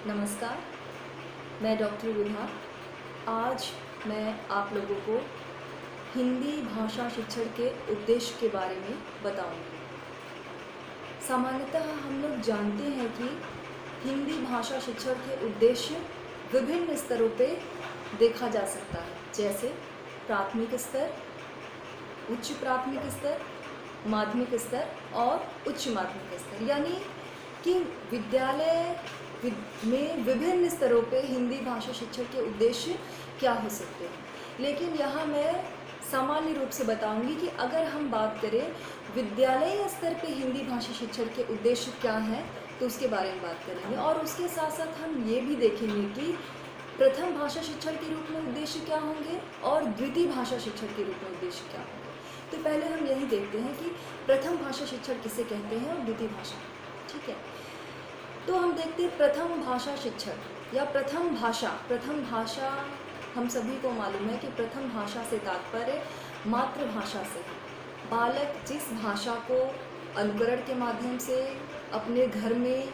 नमस्कार, मैं डॉक्टर विभा। आज मैं आप लोगों को हिंदी भाषा शिक्षण के उद्देश्य के बारे में बताऊंगी। सामान्यतः हम लोग जानते हैं कि हिंदी भाषा शिक्षण के उद्देश्य विभिन्न स्तरों पे देखा जा सकता है, जैसे प्राथमिक स्तर, उच्च प्राथमिक स्तर, माध्यमिक स्तर और उच्च माध्यमिक स्तर। यानी कि विद्यालय में विभिन्न स्तरों पे हिंदी भाषा शिक्षण के उद्देश्य क्या हो सकते हैं। लेकिन यहाँ मैं सामान्य रूप से बताऊंगी कि अगर हम बात करें विद्यालय स्तर पे हिंदी भाषा शिक्षण के उद्देश्य क्या हैं, तो उसके बारे में बात करेंगे। और उसके साथ साथ हम ये भी देखेंगे कि प्रथम भाषा शिक्षण के रूप में उद्देश्य क्या होंगे और द्वितीय भाषा शिक्षण के रूप में उद्देश्य क्या होंगे। तो पहले हम यही देखते हैं कि प्रथम भाषा शिक्षण किसे कहते हैं और द्वितीय भाषा, ठीक है। तो हम देखते हैं प्रथम भाषा शिक्षण या प्रथम भाषा हम सभी को मालूम है कि प्रथम भाषा से तात्पर्य मातृभाषा से है। बालक जिस भाषा को अनुकरण के माध्यम से अपने घर में,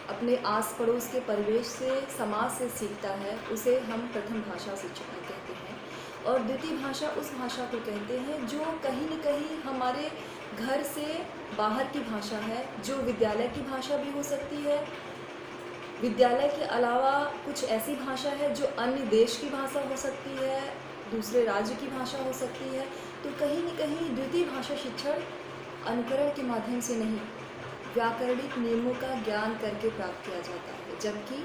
अपने आस पड़ोस के परिवेश से, समाज से सीखता है, उसे हम प्रथम भाषा शिक्षण कहते हैं। और द्वितीय भाषा उस भाषा को कहते हैं जो कहीं न कहीं हमारे घर से बाहर की भाषा है, जो विद्यालय की भाषा भी हो सकती है। विद्यालय के अलावा कुछ ऐसी भाषा है जो अन्य देश की भाषा हो सकती है, दूसरे राज्य की भाषा हो सकती है। तो कहीं न कहीं द्वितीय भाषा शिक्षण अनुकरण के माध्यम से नहीं, व्याकरणिक नियमों का ज्ञान करके प्राप्त किया जाता है। जबकि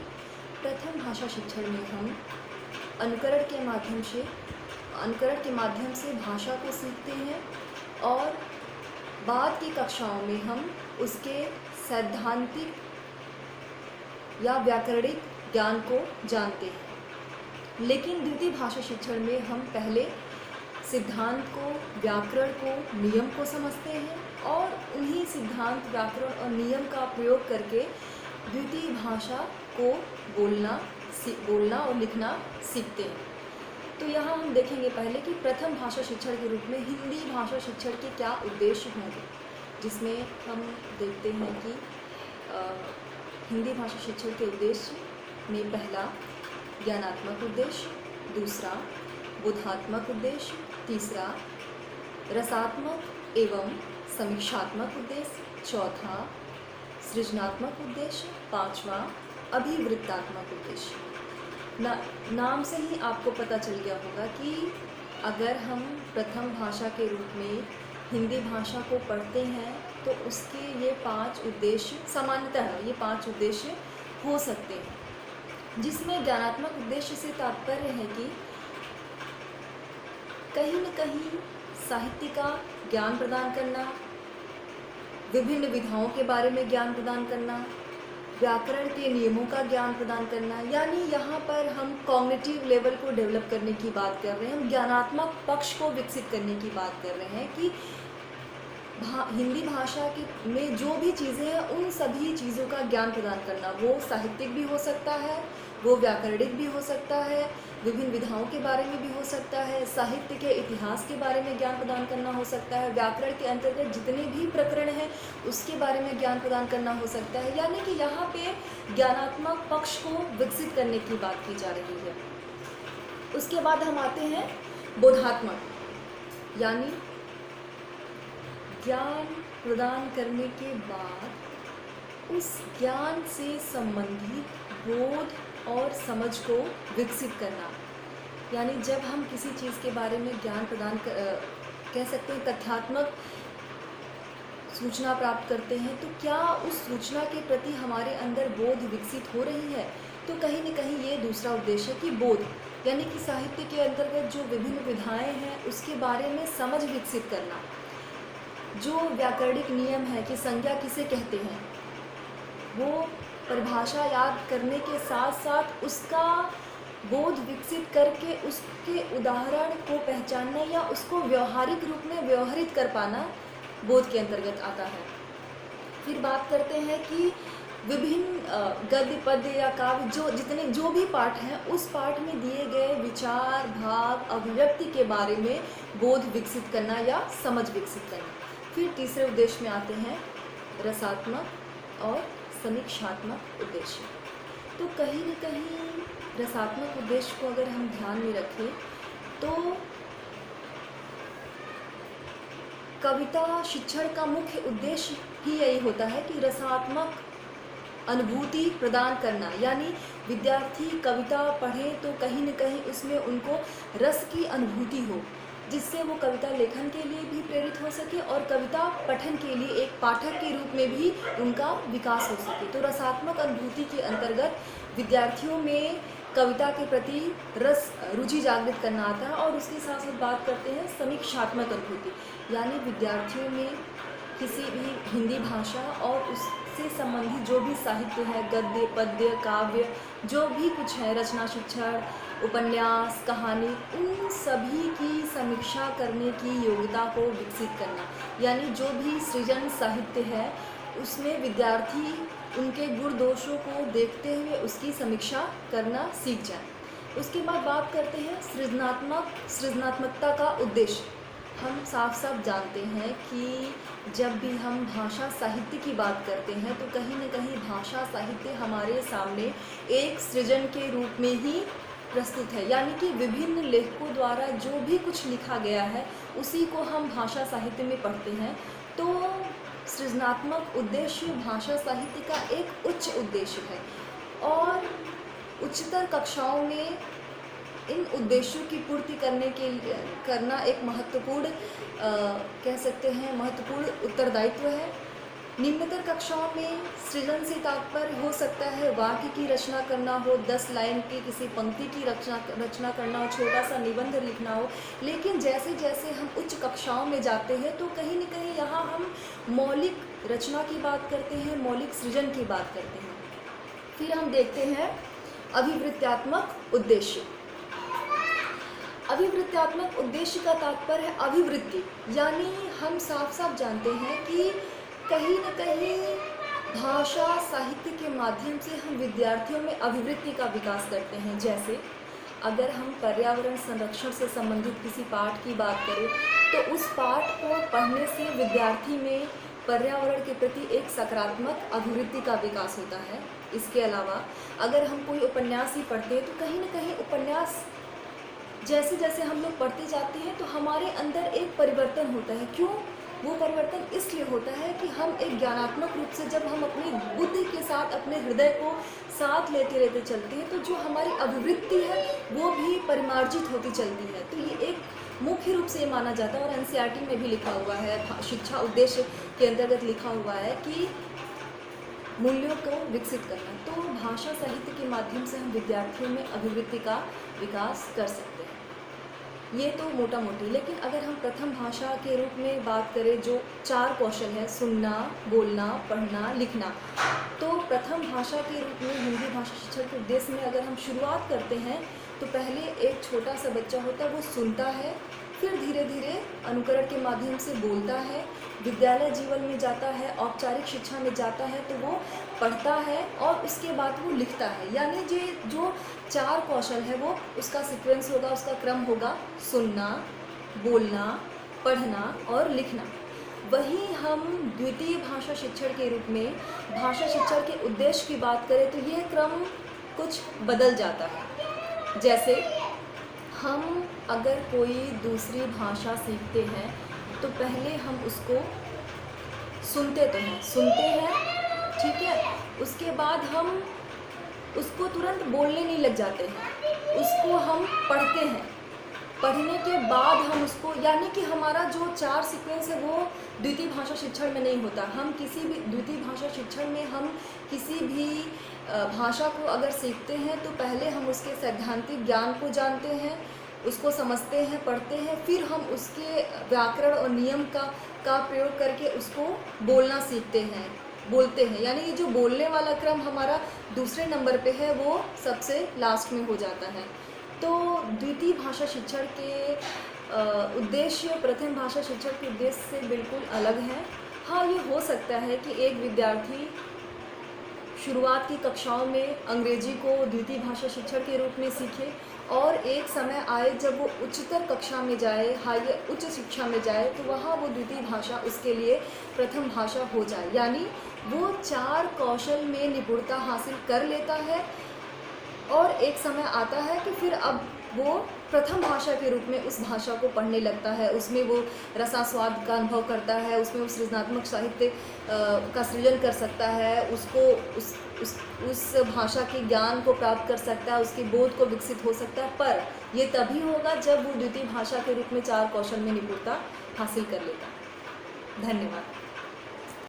प्रथम भाषा शिक्षण में हम अनुकरण के माध्यम से भाषा को सीखते हैं और बाद की कक्षाओं में हम उसके सैद्धांतिक या व्याकरणिक ज्ञान को जानते हैं। लेकिन द्वितीय भाषा शिक्षण में हम पहले सिद्धांत को, व्याकरण को, नियम को समझते हैं और उन्हीं सिद्धांत, व्याकरण और नियम का प्रयोग करके द्वितीय भाषा को बोलना और लिखना सीखते हैं। तो यहाँ हम देखेंगे पहले कि प्रथम भाषा शिक्षण के रूप में हिंदी भाषा शिक्षण के क्या उद्देश्य होंगे, जिसमें हम देखते हैं कि हिंदी भाषा शिक्षण के उद्देश्य में पहला ज्ञानात्मक उद्देश्य, दूसरा बोधात्मक उद्देश्य, तीसरा रसात्मक एवं समीक्षात्मक उद्देश्य, चौथा सृजनात्मक उद्देश्य, पांचवा अभिवृत्तात्मक उद्देश्य। नाम से ही आपको पता चल गया होगा कि अगर हम प्रथम भाषा के रूप में हिंदी भाषा को पढ़ते हैं तो उसके ये 5 उद्देश्य सामान्यतः ये 5 उद्देश्य हो सकते हैं, जिसमें ज्ञानात्मक उद्देश्य से तात्पर्य है कि कहीं न कहीं साहित्य का ज्ञान प्रदान करना, विभिन्न विधाओं के बारे में ज्ञान प्रदान करना, व्याकरण के नियमों का ज्ञान प्रदान करना। यानी यहाँ पर हम कॉग्निटिव लेवल को डेवलप करने की बात कर रहे हैं, हम ज्ञानात्मक पक्ष को विकसित करने की बात कर रहे हैं कि हिंदी भाषा में जो भी चीज़ें हैं उन सभी चीज़ों का ज्ञान प्रदान करना। वो साहित्यिक भी हो सकता है, वो व्याकरणिक भी हो सकता है, विभिन्न विधाओं के बारे में भी हो सकता है, साहित्य के इतिहास के बारे में ज्ञान प्रदान करना हो सकता है, व्याकरण के अंतर्गत जितने भी प्रकरण हैं उसके बारे में ज्ञान प्रदान करना हो सकता है। यानी कि यहाँ पे ज्ञानात्मक पक्ष को विकसित करने की बात की जा रही है। उसके बाद हम आते हैं बोधात्मक, यानी ज्ञान प्रदान करने के बाद उस ज्ञान से संबंधित बोध और समझ को विकसित करना। यानी जब हम किसी चीज़ के बारे में ज्ञान प्रदान कह सकते हैं तथ्यात्मक सूचना प्राप्त करते हैं, तो क्या उस सूचना के प्रति हमारे अंदर बोध विकसित हो रही है। तो कहीं न कहीं ये दूसरा उद्देश्य है कि बोध, यानी कि साहित्य के अंतर्गत जो विभिन्न विधाएं हैं उसके बारे में समझ विकसित करना। जो व्याकरणिक नियम है कि संज्ञा किसे कहते हैं, वो परिभाषा याद करने के साथ साथ उसका बोध विकसित करके उसके उदाहरण को पहचानना या उसको व्यवहारिक रूप में व्यवहारित कर पाना बोध के अंतर्गत आता है। फिर बात करते हैं कि विभिन्न गद्य, पद्य या काव्य जो भी पाठ हैं उस पाठ में दिए गए विचार, भाव, अभिव्यक्ति के बारे में बोध विकसित करना या समझ विकसित करना। फिर तीसरे उद्देश्य में आते हैं रसात्मक और समीक्षात्मक उद्देश्य। तो कहीं न कहीं रसात्मक उद्देश्य को अगर हम ध्यान में रखें तो कविता शिक्षण का मुख्य उद्देश्य ही यही होता है कि रसात्मक अनुभूति प्रदान करना, यानी विद्यार्थी कविता पढ़े तो कहीं न कहीं उसमें उनको रस की अनुभूति हो, जिससे वो कविता लेखन के लिए भी प्रेरित हो सके और कविता पठन के लिए एक पाठक के रूप में भी उनका विकास हो सके। तो रसात्मक अनुभूति के अंतर्गत विद्यार्थियों में कविता के प्रति रुचि जागृत करना आता है। और उसके साथ साथ बात करते हैं समीक्षात्मक अनुभूति, यानी विद्यार्थियों में किसी भी हिंदी भाषा और उससे संबंधित जो भी साहित्य है, गद्य, पद्य, काव्य, जो भी कुछ है, रचना शिक्षण, उपन्यास, कहानी, उन सभी की समीक्षा करने की योग्यता को विकसित करना, यानी जो भी सृजन साहित्य है उसमें विद्यार्थी उनके गुण दोषों को देखते हुए उसकी समीक्षा करना सीख जाए। उसके बाद बात करते हैं सृजनात्मकता का उद्देश्य। हम साफ साफ जानते हैं कि जब भी हम भाषा साहित्य की बात करते हैं तो कहीं न कहीं भाषा साहित्य हमारे सामने एक सृजन के रूप में ही प्रस्तुत है, यानी कि विभिन्न लेखकों द्वारा जो भी कुछ लिखा गया है उसी को हम भाषा साहित्य में पढ़ते हैं। तो सृजनात्मक उद्देश्य भाषा साहित्य का एक उच्च उद्देश्य है और उच्चतर कक्षाओं में इन उद्देश्यों की पूर्ति करना एक महत्वपूर्ण कह सकते हैं महत्वपूर्ण उत्तरदायित्व है। निम्नतर कक्षाओं में सृजन से तात्पर्य हो सकता है वाक्य की रचना करना हो, 10 लाइन की किसी पंक्ति की रचना करना हो, छोटा सा निबंध लिखना हो। लेकिन जैसे जैसे हम उच्च कक्षाओं में जाते हैं तो कहीं न कहीं यहाँ हम मौलिक रचना की बात करते हैं, मौलिक सृजन की बात करते हैं। फिर हम देखते हैं अभिवृत्त्यात्मक उद्देश्य। अभिवृत्त्यात्मक उद्देश्य का तात्पर्य है अभिवृत्ति, यानी हम साफ साफ जानते हैं कि कहीं न कहीं भाषा साहित्य के माध्यम से हम विद्यार्थियों में अभिवृत्ति का विकास करते हैं। जैसे अगर हम पर्यावरण संरक्षण से संबंधित किसी पाठ की बात करें तो उस पाठ को पढ़ने से विद्यार्थी में पर्यावरण के प्रति एक सकारात्मक अभिवृत्ति का विकास होता है। इसके अलावा अगर हम कोई उपन्यास ही पढ़ते हैं तो कहीं न कहीं उपन्यास जैसे जैसे हम लोग पढ़ते जाते हैं तो हमारे अंदर एक परिवर्तन होता है। क्यों? वो परिवर्तन इसलिए होता है कि हम एक ज्ञानात्मक रूप से जब हम अपनी बुद्धि के साथ अपने हृदय को साथ लेते चलते हैं तो जो हमारी अभिवृत्ति है वो भी परिमार्जित होती चलती है। तो ये एक मुख्य रूप से माना जाता है और एनसीईआरटी में भी लिखा हुआ है, शिक्षा उद्देश्य के अंतर्गत लिखा हुआ है कि मूल्यों को विकसित करना। तो भाषा साहित्य के माध्यम से हम विद्यार्थियों में अभिवृत्ति का विकास कर सकते हैं। ये तो मोटा मोटी। लेकिन अगर हम प्रथम भाषा के रूप में बात करें जो 4 कौशल है, सुनना, बोलना, पढ़ना, लिखना, तो प्रथम भाषा के रूप में हिंदी भाषा शिक्षण के उद्देश्य में अगर हम शुरुआत करते हैं तो पहले एक छोटा सा बच्चा होता है वो सुनता है, फिर धीरे धीरे अनुकरण के माध्यम से बोलता है, विद्यालय जीवन में जाता है, औपचारिक शिक्षा में जाता है तो वो पढ़ता है और उसके बाद वो लिखता है। यानी ये जो 4 कौशल है वो उसका सीक्वेंस होगा, उसका क्रम होगा, सुनना, बोलना, पढ़ना और लिखना। वहीं हम द्वितीय भाषा शिक्षण के रूप में भाषा शिक्षण के उद्देश्य की बात करें तो ये क्रम कुछ बदल जाता है। जैसे हम अगर कोई दूसरी भाषा सीखते हैं तो पहले हम उसको सुनते हैं, ठीक है, उसके बाद हम उसको तुरंत बोलने नहीं लग जाते हैं, उसको हम पढ़ते हैं, पढ़ने के बाद हम उसको, यानी कि हमारा जो 4 सीक्वेंस है वो द्वितीय भाषा शिक्षण में नहीं होता। हम किसी भी द्वितीय भाषा शिक्षण में हम किसी भी भाषा को अगर सीखते हैं तो पहले हम उसके सैद्धांतिक ज्ञान को जानते हैं, उसको समझते हैं, पढ़ते हैं, फिर हम उसके व्याकरण और नियम का प्रयोग करके उसको बोलना सीखते हैं, बोलते हैं। यानी ये जो बोलने वाला क्रम हमारा दूसरे नंबर पे है वो सबसे लास्ट में हो जाता है। तो द्वितीय भाषा शिक्षण के उद्देश्य प्रथम भाषा शिक्षण के उद्देश्य से बिल्कुल अलग है। हाँ, ये हो सकता है कि एक विद्यार्थी शुरुआत की कक्षाओं में अंग्रेजी को द्वितीय भाषा शिक्षण के रूप में सीखे और एक समय आए जब वो उच्चतर कक्षा में जाए, उच्च शिक्षा में जाए, तो वहाँ वो द्वितीय भाषा उसके लिए प्रथम भाषा हो जाए। यानी वो 4 कौशल में निपुणता हासिल कर लेता है और एक समय आता है कि फिर अब वो प्रथम भाषा के रूप में उस भाषा को पढ़ने लगता है, उसमें वो रसास्वाद का अनुभव करता है, उसमें वो सृजनात्मक साहित्य का सृजन कर सकता है, उसको उस भाषा के ज्ञान को प्राप्त कर सकता है, उसकी बोध को विकसित हो सकता है। पर ये तभी होगा जब वो द्वितीय भाषा के रूप में 4 कौशल में निपुणता हासिल कर लेगा। धन्यवाद।